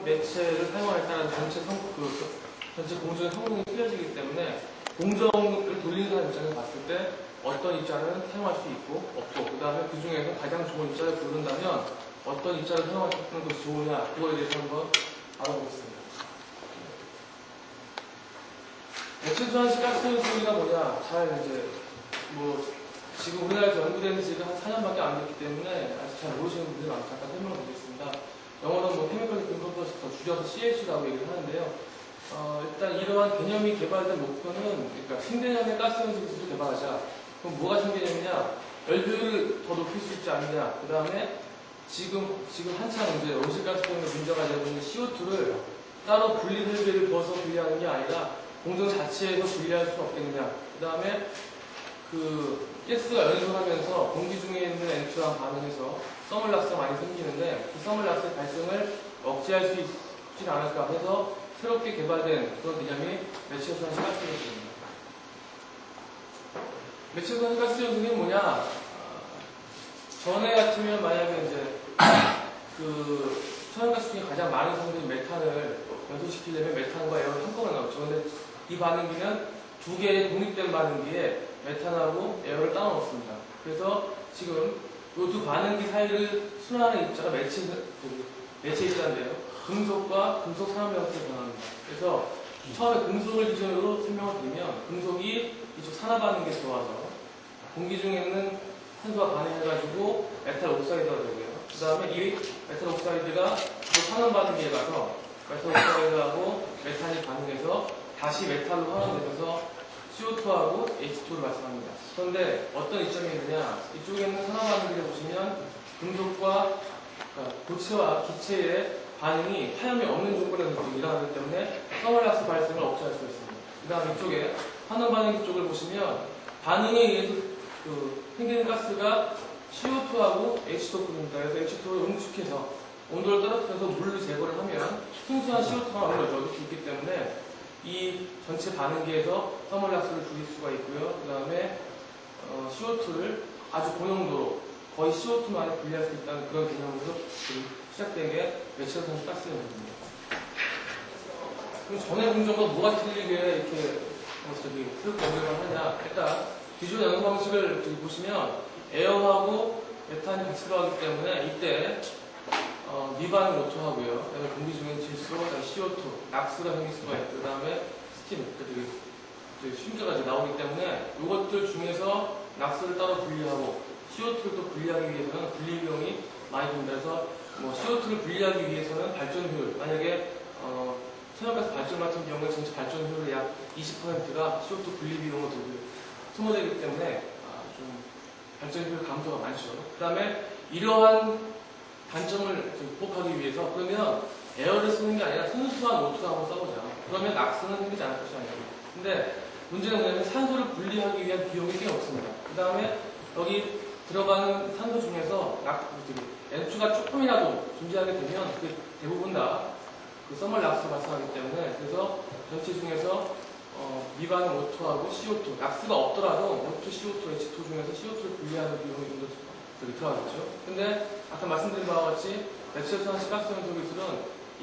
어떤 매체를 사용하느냐에 따라 전체 공정의 성능이 틀려지기 때문에 공정을 돌리는 사람 입장에서 봤을 때 어떤 입자는 사용할 수 있고 없고, 그 다음에 그 중에서 가장 좋은 입자를 고른다면 어떤 입자를 사용하는 것이 좋으냐, 그거에 대해서 한번 알아보겠습니다. 최소한시 가스 연소가 뭐냐, 지금 우리나라에서 연구된 지가 한 4년밖에 안 됐기 때문에 아직 잘 모르시는 분들이 많아서 잠깐 설명을 드리겠습니다. 영어로는 케미컬 컴포스트, 더 줄여서 CH라고 얘기를 하는데요. 일단 이러한 개념이 개발된 목표는, 그러니까 신개념의 가스 연소 기술을 개발하자. 그럼 뭐가 신개념이냐? 열효율을 더 높일 수 있지 않느냐. 그 다음에 지금 한창 이제 온실가스 때문에 문제가 되고 있는 CO2를 따로 분리 설비를 부어서 분리하는 게 아니라 공정 자체에서 분리할 수 없겠느냐. 그 다음에 가스가 연소하면서 공기 중에 있는 N2랑 반응해서 서멀락스가 많이 생기는데 그 서멀락스의 발생을 억제할 수 있지 않을까 해서 새롭게 개발된 그런 개념이 매체소환시 가스 연소입니다. 매체소환시 가스 연소는 뭐냐? 전에 같으면 만약에 이제 천연가스 중에 가장 많은 성분인 메탄을 연소시키려면 메탄과 에어를 한꺼번에 넣었죠. 근데 이 반응기는 두 개의 독립된 반응기에 메탄하고 에어를 따로 넣습니다. 그래서 지금 이 두 반응기 사이를 순환하는 입자가 매체 입자인데요. 금속과 금속 산업 형태로 변합니다. 그래서 처음에 금속을 기준으로 설명을 드리면 금속이 이쪽 산화 반응기에 들어와서 공기 중에 있는 산소와 반응해가지고 메탈 옥사이드가 되고요. 그 다음에 이 메탈 옥사이드가 또 산화 반응기에 가서 메탈 옥사이드하고 메탄이 반응해서 다시 메탈로 환원되면서 CO2하고 H2를 발생합니다. 그런데 어떤 이점이 있느냐, 이쪽에 있는 산화 반응기를 보시면 금속과 고체와 기체의 반응이 파염이 없는 조건에서 일어나기 때문에 서멀락스 발생을 억제할 수 있습니다. 그 다음 이쪽에 환원 반응기 쪽을 보시면 반응에 의해서 생기는 가스가 CO2하고 H2입니다. 그래서 H2를 응축해서 온도를 떨어뜨려서 물로 제거를 하면 순수한 CO2가 얻을 수 있기 때문에 이 전체 반응기에서 서멀락스를 줄일 수가 있고요. 그 다음에 CO2를 아주 고농도로 거의 CO2만에 분리할 수 있다는 그런 개념으로 시작된 게 매체소환시 가스 연소입니다. 그럼 전에 공정과 뭐가 틀리게 이렇게 그렇게 연결을 하냐? 일단 기존 연소 방식을 보시면 에어하고 메탄이 같이 들어가기 때문에 이때 미반응 오토하고요. 그다음에 공기 중에 질소, CO2, 낙스가 생길 수가 있고, 그 다음에 스팀, 쉼표가 나오기 때문에 이것들 중에서 낙스를 따로 분리하고 CO2를 또 분리하기 위해서는 분리 비용이 많이 듭니다. 그래서 CO2를 분리하기 위해서는 발전 효율, 만약에 천연가스 발전 같은 경우에 전체 발전 효율의 약 20%가 CO2 분리 비용으로 소모되기 때문에 좀 발전 효율 감소가 많죠. 그 다음에 이러한 단점을 극복하기 위해서 그러면 에어를 쓰는 게 아니라 순수한 오토를 한번 써보자. 그러면 낙스는 생기지 않을 것이 아니고. 근데 문제는 뭐냐면 산소를 분리하기 위한 비용이 꽤 없습니다. 그 다음에 여기 들어가는 산소 중에서 N2가 조금이라도 존재하게 되면 대부분 다 서멀 낙스가 발생하기 때문에 그래서 전체 중에서 미반응 오토하고 CO2, 낙스가 없더라도 O2, CO2, H2 중에서 CO2를 분리하는 비용이 좀 더 들어가겠죠. 근데 아까 말씀드린 바와 같이 매체소환시 가스 연소 기술은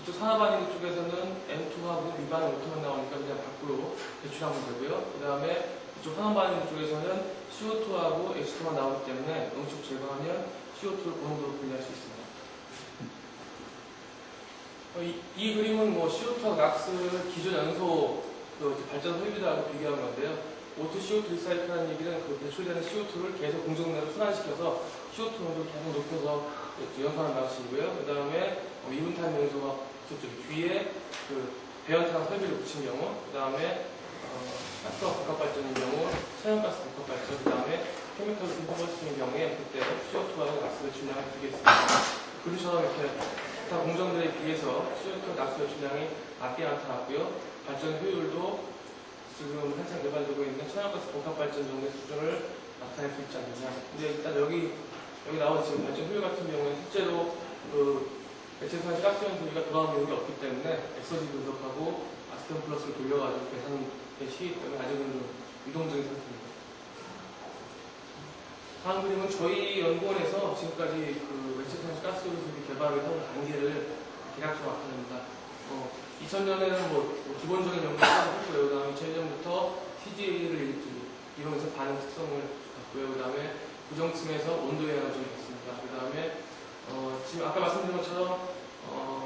이쪽 산화 반응기 쪽에서는 N2하고 미반응 오토만 나오니까 그냥 밖으로 배출하면 되고요. 그 다음에 이쪽 산화 반응기 쪽에서는 CO2하고 H2만 나오기 때문에 응축 제거하면 CO2를 고농도로 분리할 수 있습니다. 이 그림은 CO2하고 낙스를 기존 연소 발전 설비들하고 비교한 건데요. O2 CO2 리사이클하는 얘기는 배출되는 CO2를 계속 공정 내로 순환시켜서 CO2 농도를 계속 높여서 연소하는 방식이고요. 그 다음에 이분탄 연소가 뒤에 배연탄 설비를 붙인 경우, 그 다음에 가스와 복합 발전인 경우, 천연가스 복합 발전, 그 다음에 케미컬 컴포스트인 경우에 그때 CO2하고 낙스 배출량을 비교했습니다. 그림처럼 이렇게 기타 공정들에 비해서 CO2 낙스 배출량이 낮게 나타났고요. 발전 효율도 지금 한창 개발되고 있는 천연가스 복합 발전 정도의 수준을 나타낼 수 있지 않느냐. 근데 일단 여기 나온 지금 발전 효율 같은 경우는 실제로 매체소환시 가스 연소기가 돌아온 경우가 없기 때문에 엑서지 분석하고 아스톤 플러스를 돌려가지고 계산의 시기 때문에 아직은 좀 유동적인 상태입니다. 다음 그림은 저희 연구원에서 지금까지 매체소환시 가스 연소기 개발을 하는 단계를 이렇게 대략적으로 나타납니다. 2000년에는 뭐 기본적인 연구를 했고요. 그 다음에 2000년부터 TDA를 이용해서 반응 특성을 갖고요. 그 다음에 고정층에서 온도 영향을 좀 했습니다. 그 다음에 지금 아까 말씀드린 것처럼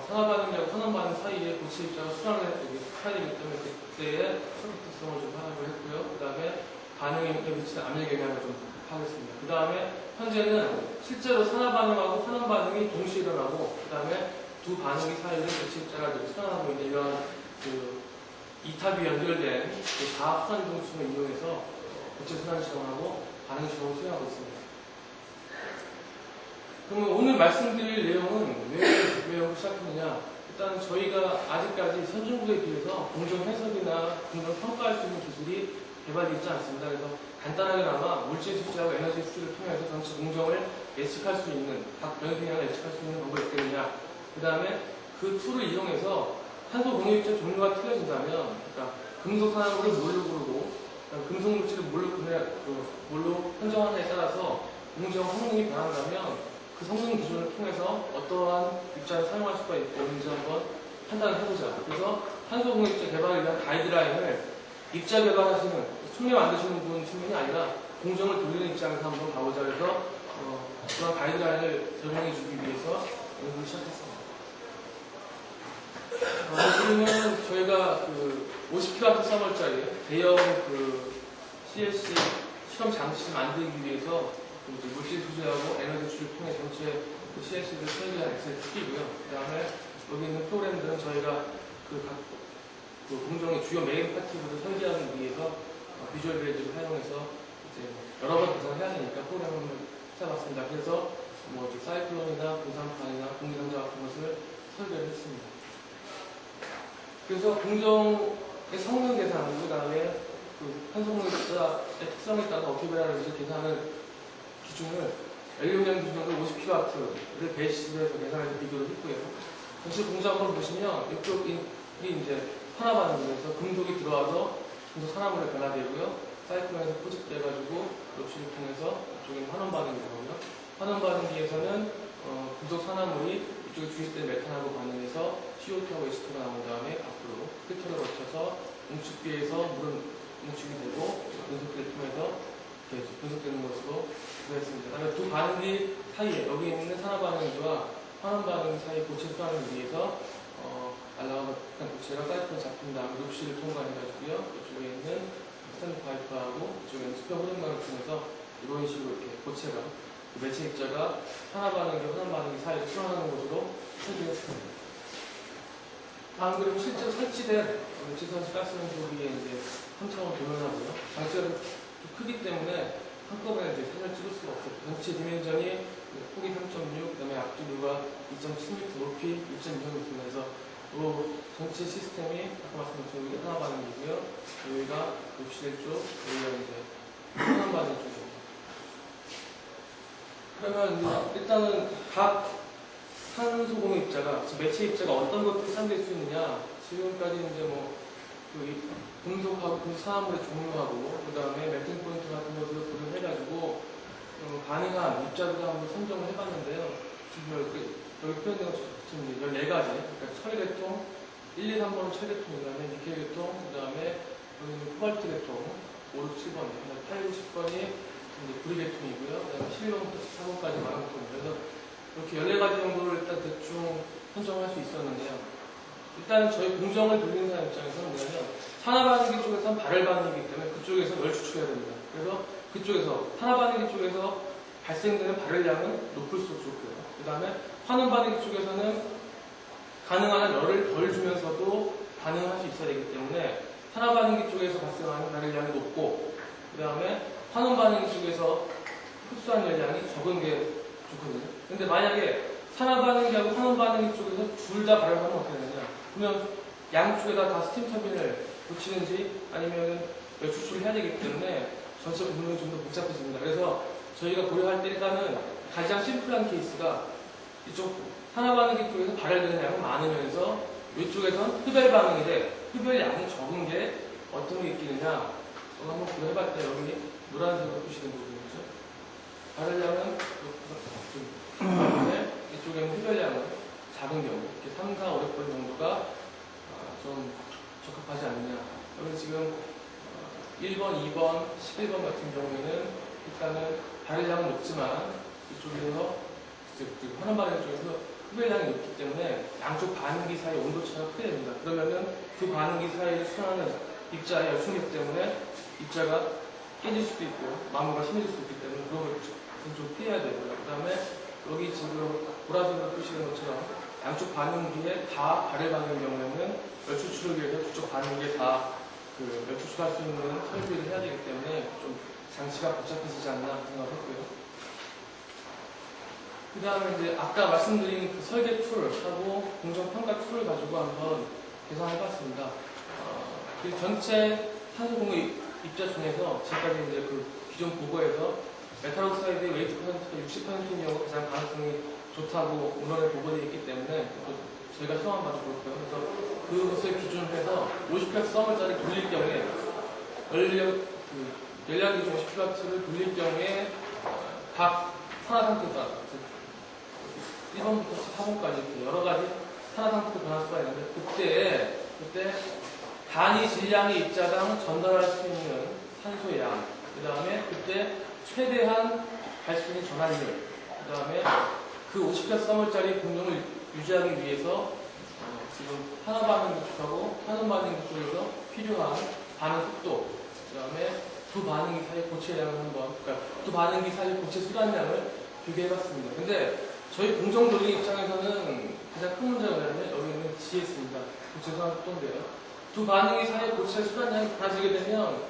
산화 반응하고 환원 반응 사이에 고체 입자가 순환을 해야 되기 때문에 그때의 서킷 특성을 좀 파악을 했고요. 그 다음에 반응에 미치는 압력 영향을 좀 파악했습니다. 그 다음에 현재는 실제로 산화 반응하고 환원 반응이 동시에 일어나고 그 다음에 두 반응이 사이에 고체 입자가 순환하고 있는 이런 이탑이 연결된 과학 순환 동수를 이용해서 고체 순환 실험하고 반응 실험을 수행하고 있습니다. 그러면 오늘 말씀드릴 내용은 왜 연구 시작했느냐? 일단 저희가 아직까지 선진국에 비해서 공정 해석이나 공정 평가할 수 있는 기술이 개발되어 있지 않습니다. 그래서 간단하게나마 물질 수치하고 에너지 수치를 통해서 전체 공정을 예측할 수 있는, 각 변수량을 예측할 수 있는 방법이 있겠느냐? 그 다음에 그 툴을 이용해서 탄소 공유입자 종류가 틀려진다면, 그러니까 금속 산화물을 뭘로 고르고, 금속 물질을 뭘로 선정하느냐에 따라서 공정 성능이 변한다면 그 성능 기준을 통해서 어떠한 입자를 사용할 수가 있는지 한번 판단을 해보자. 그래서 탄소 공유입자 개발을 위한 가이드라인을 입자 개발하시는, 총매 만드시는 분 측면이 아니라 공정을 돌리는 입장에서 한번 가보자. 그래서 그런 가이드라인을 제공해 주기 위해서 연구를 시작했습니다. 지금은 저희가 50kW 서버짜리 대형 CLC 실험 장치 만들기 위해서 물질 수제하고 에너지 수치를 통해 전체 CLC를 설계한 엑셀 특기고요. 그 다음에 여기 있는 프로그램들은 저희가 공정의 주요 메인 파티들을 설계하기 위해서 비주얼 베이직을 사용해서 이제 여러 번 계산을 해야 되니까 프로그램을 찾아봤습니다. 그래서 사이클론이나 공산판이나 공기상자 같은 것을 설계를 했습니다. 그래서 공정의 성능 계산, 그 다음에 탄소공유입자의 특성에 따라 어떻게 배라는지 계산하는 기준을 연료량 기준으로 50kW를 베이스로 해서 계산해서 비교를 했고요. 전체 공작을 보시면 이쪽이 이제 산화 반응에서 금속이 들어와서 금속 산화물에 변화되고요. 사이클론에서 포집돼가지고 롭실을 통해서 이쪽에는 환원 반응이 들어오고요. 환원 반응기에서는 금속 산화물이 이쪽에 주입된 메탄하고 반응해서 CO2하고 H2가 나온 다음에 앞으로 필터를 거쳐서 응축기에서 물은 응축이 되고 분석기를 통해서 분석되는 것으로 구했습니다. 그다음에 두 반응기 사이에 여기 있는 산화 반응기와 환원 반응 사이 고체 수환을 위해서 날라가는 고체가 사이클을 잡힌 다음에 롭실을 통과해가지고요. 이쪽에 있는 스탠드 파이프하고 이쪽에 있는 수평 흐름망을 통해서 이런 식으로 이렇게 고체가 매체 입자가 산화 반응기, 환원 반응기 사이를 수환하는 것으로 설계했습니다. 다음 그리고 실제로 설치된 지선시 가스연소기에 이제 3차원 도면하고요. 장치가 좀 크기 때문에 한꺼번에 이제 사진을 찍을 수가 없어요. 전체 디멘전이 폭이 3.6, 그 다음에 앞뒤류가 2.7m, 높이 1.2m 해서 전체 시스템이 아까 말씀드린 여기가 산화 반응기고요. 여기가 롭실 쪽, 여기가 이제 환원 반응 쪽이죠. 그러면 일단은 각 탄소 공유입자가, 매체 입자가 어떤 것들이 해당될 수 있느냐. 지금까지 이제 금속하고 금속 산화물의 종류하고, 그 다음에 멜팅 포인트 같은 것들을 고려해가지고, 가능한 입자들을 한번 선정을 해봤는데요. 지금 여기 표현된 것처럼 14가지. 그러니까 철계통, 1, 2, 3번은 철계통, 그 다음에 니켈계통, 그 다음에 여기는 코발트 계통, 5, 6, 7번, 8, 9, 10번이 구리계통이고요. 그 다음에 11번부터 14번까지 마름통. 그래서 이렇게 14가지 정도를 일단 대충 선정할 수 있었는데요. 일단 저희 공정을 돌리는 사람 입장에서는 뭐냐면 산화 반응기 쪽에서는 발열 반응이기 때문에 그쪽에서 열 추출해야 됩니다. 그래서 그쪽에서 산화 반응기 쪽에서 발생되는 발열량은 높을수록 좋고요. 그 다음에 환원 반응기 쪽에서는 가능한 한 열을 덜 주면서도 반응할 수 있어야 되기 때문에 산화 반응기 쪽에서 발생하는 발열량이 높고, 그 다음에 환원 반응기 쪽에서 흡수한 열량이 적은 게 좋거든요. 근데 만약에 산화 반응기하고 환원 반응기 쪽에서 둘 다 발열하면 어떻게 되느냐? 그러면 양쪽에다 다 스팀 터빈을 붙이는지 아니면 열 추출을 해야 되기 때문에 전체 구조는 좀 더 복잡해집니다. 그래서 저희가 고려할 때 일단은 가장 심플한 케이스가 이쪽 산화 반응기 쪽에서 발열되는 양은 많으면서 이쪽에선 흡열 반응이 돼. 흡열 양이 적은 게 어떤 게 있겠느냐? 한번 고려해봤을 때 여기 노란색으로 표시된 부분이죠. 발열량은 이쪽에는 흡열량은 작은 경우, 이렇게 3, 4, 500번 정도가 좀 적합하지 않느냐. 여기 지금 1번, 2번, 11번 같은 경우에는 일단은 발열량은 높지만 이쪽에서 환원 반응 쪽에서 흡열량이 높기 때문에 양쪽 반응기 사이 온도 차가 크게 됩니다. 그러면은 그 반응기 사이를 수반하는 입자의 열충력 때문에 입자가 깨질 수도 있고 마모가 심해질 수도 있기 때문에 그런 걸 좀 피해야 되고요. 그 다음에 여기 지금 보라색으로 표시된 것처럼 양쪽 반응기에 다 발열 받는 경우에는 열 추출을 위해서 그쪽 반응기에 다 열 추출할 수 있는 설비를 해야 되기 때문에 좀 장치가 복잡해지지 않나 생각했고요. 그 다음에 이제 아까 말씀드린 그 설계 툴하고 공정평가 툴을 가지고 한번 계산해봤습니다. 그 전체 탄소 공급 입자 중에서 지금까지 이제 그 기존 보고에서 메탈옥사이드의 웨이트 퍼센트가 60%인 경우 가장 가능성이 좋다고 문헌에 보고되어 있기 때문에 저희가 수험한 바도 그렇고요. 그래서 그것을 기준으로 해서 50Hz 썸을짜리 돌릴 경우에 연량 기준 50Hz를 돌릴 경우에 각 산화 상태가 1번부터 4번까지 여러 가지 산화 상태가 변할 수가 있는데 그때 단위 질량의 입자당 전달할 수 있는 산소의 양, 그 다음에 그때 최대한 갈 수 있는 전환율, 그 다음에 그 50Hz 썸을짜리 공정을 유지하기 위해서 지금 산화 반응 구축하고 환원 반응 구축에서 필요한 반응 속도, 그 다음에 두 반응기 사이 고체량을 그러니까 두 반응기 사이 고체 수란량을 비교해봤습니다. 근데 저희 공정 돌리 입장에서는 가장 큰 문제가 뭐냐면 여기 있는 GS입니다. 고체 수란 속도인데요. 두 반응기 사이 고체 수란량이 달라지게 되면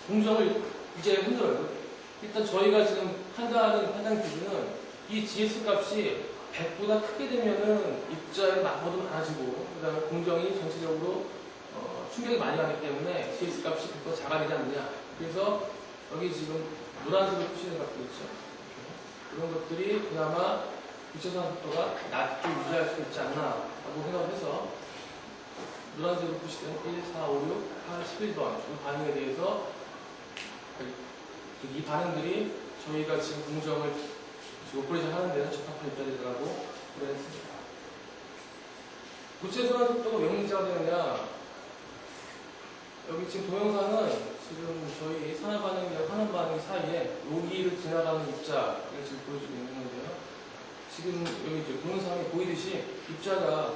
공정을 유지하기 힘들어요. 일단 저희가 지금 판단하는 판단 기준은 이 GS 값이 100보다 크게 되면은 입자의 마모도 많아지고 그 다음에 공정이 전체적으로 충격이 많이 가기 때문에 GS 값이 100보다 작아지지 않느냐. 그래서 여기 지금 노란색으로 표시된 것들 있죠. 이런 것들이 그나마 유체산 속도가 낮게 유지할 수 있지 않나 라고 생각을 해서 노란색으로 표시된 1, 4, 5, 6, 8, 11번 이 반응에 대해서 이 반응들이 저희가 지금 공정을 오퍼레이션 하는 데는 적합한 입자들이라고 그랬습니다. 고체 순환 속도가 왜 문제가 되느냐? 여기 지금 동영상은 지금 저희 산화 반응이랑 환원 반응 사이에 여기를 지나가는 입자를 지금 보여주고 있는 건데요. 지금 여기 이제 동영상에 보이듯이 입자가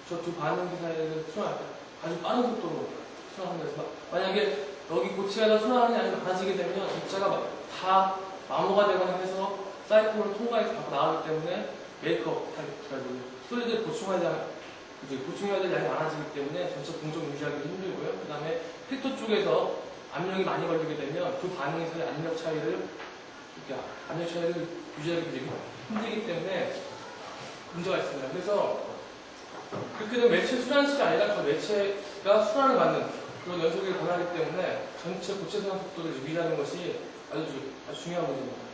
저 두 반응기 사이를 순환할 때 아주 빠른 속도로 순환합니다. 그래서 만약에 여기 고체가 순환이 아니면 많아지게 되면 입자가 다 마모가 되거나 해서 사이클을 통과해서 갖고 나가기 때문에 메이크업, 솔리드를 보충해야 될 양이 많아지기 때문에 전체 공정 유지하기 힘들고요. 그 다음에 필터 쪽에서 압력이 많이 걸리게 되면 그 반응에서의 압력 차이를 유지하기 힘들기 때문에 문제가 있습니다. 그래서 그렇게 되면 매체 순환시가 아니라 그 매체가 순환을 받는 그런 연속이 변하기 때문에 전체 고체 순환 속도를 유지하는 것이 아주 중요한 문제입니다.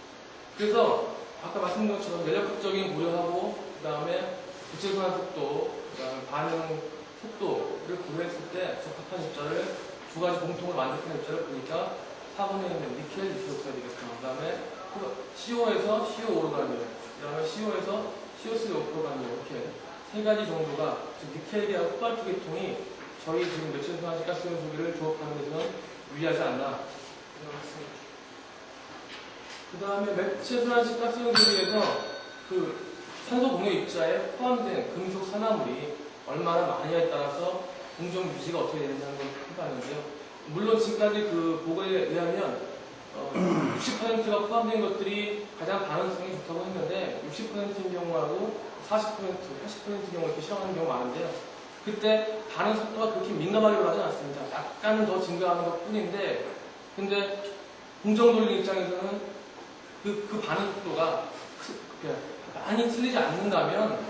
그래서 아까 말씀드린 것처럼 내력학적인 고려하고 그 다음에 고체 순환 속도, 그 다음에 반응 속도를 고려했을 때 적합한 입자를 두 가지 공통을 만족하는 입자를 보니까 4번에 있는 니켈 디스옥사이드겠습니다. 그 다음에 CO 에서 CO5로 가는 그 다음에 CO에서 CO3 5%로 가는 이렇게 세 가지 정도가 니켈이하고 코발트 계통이 저희 지금 매체 순환식 가스 연소기를 조업하는 데서는 유리하지 않나 생각했습니다. 그 다음에 매체 순환식 가스 연소기에서 그 산소 공유 입자에 포함된 금속 산화물이 얼마나 많이냐에 따라서 공정 유지가 어떻게 되는지 한번 해봤는데요. 물론 지금까지 그 보고에 의하면 60%가 포함된 것들이 가장 반응성이 좋다고 했는데 60%인 경우하고 40%, 80%인 경우 이렇게 실험하는 경우가 많은데요. 그때 반응 속도가 그렇게 민감하게 변하지 않습니다. 약간 더 증가하는 것 뿐인데 근데 공정 돌리는 입장에서는 그 반응 속도가 많이 틀리지 않는다면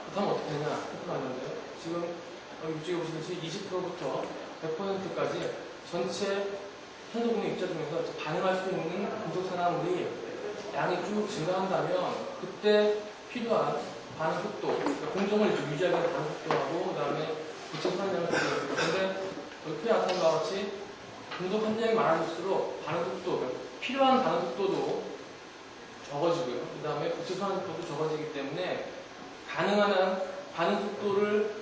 그렇다면 어떻게 되냐 했는데요. 지금 이쪽에 보시듯이 20%부터 100%까지 전체 산소 공유 입자 중에서 반응할 수 있는 금속 산화물이 양이 쭉 증가한다면 그때 필요한 반응 속도, 그러니까 공정을 유지하기 위한 반응 속도하고 그 다음에 고체 산량을 조절해요. 그런데 옆에 나타난 것과 같이 금속 함량이 많아질수록 반응 속도, 그러니까 필요한 반응 속도도 적어지고요. 그 다음에 고체 산화 속도도 적어지기 때문에 가능한 한 반응 속도를,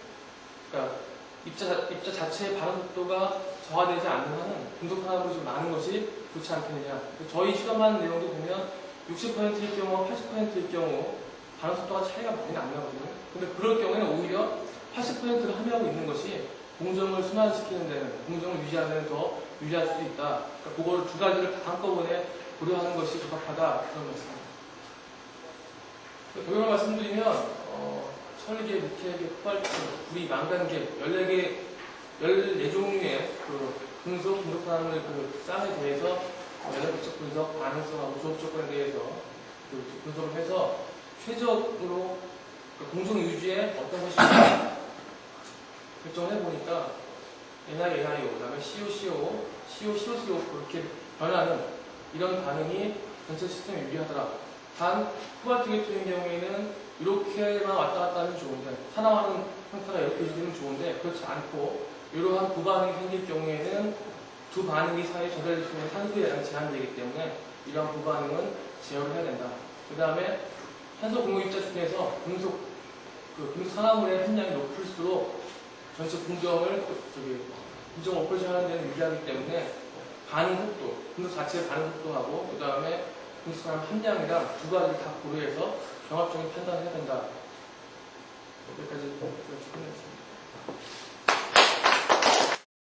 그러니까 입자 자체의 반응 속도가 저하되지 않는 한은 금속 산화물이 좀 많은 것이 좋지 않겠느냐. 저희 실험하는 내용도 보면 60%일 경우와 80%일 경우 반응 속도가 차이가 많이 나거든요. 근데 그럴 경우에는 오히려 80%를 함유하고 있는 것이 공정을 순환시키는 데는, 공정을 유지하는 데는 더 유리할 수 있다. 그러니까 그걸 두 가지를 다 한꺼번에 고려하는 것이 적합하다. 그런 말씀입니다. 동영을 말씀드리면, 설계, 묵회계, 폭발체, 구리, 망간계, 14종류의 금속 산화물의 쌍에 대해서 연합적 분석, 반응성하고 조업 조건에 대해서 분석을 해서 최적으로 공정 유지에 어떤 것이 결정을 해보니까 NiNiO, 그 다음에 COCO, COCO 그렇게 변하는 이런 반응이 전체 시스템에 유리하더라. 단, 코발트 계통의 경우에는 이렇게만 왔다 갔다 하면 좋은데, 산화하는 형태가 이렇게 유지되면 좋은데, 그렇지 않고, 이러한 부반응이 생길 경우에는 두 반응이 사이에 전달될 수 있는 산소의 양이 제한되기 때문에, 이러한 부반응은 제어를 해야 된다. 그 다음에, 산소 공급입자 중에서 금속 산화물의 함량이 높을수록 전체 공정을, 공정 오퍼레이션 하는 데는 유리하기 때문에, 반응 속도, 금속 자체의 반응 속도하고, 그 다음에 금속 산화물 함량이랑 두 가지를 다 고려해서 종합적인 판단을 해야 된다. 여기까지 끝냈습니다.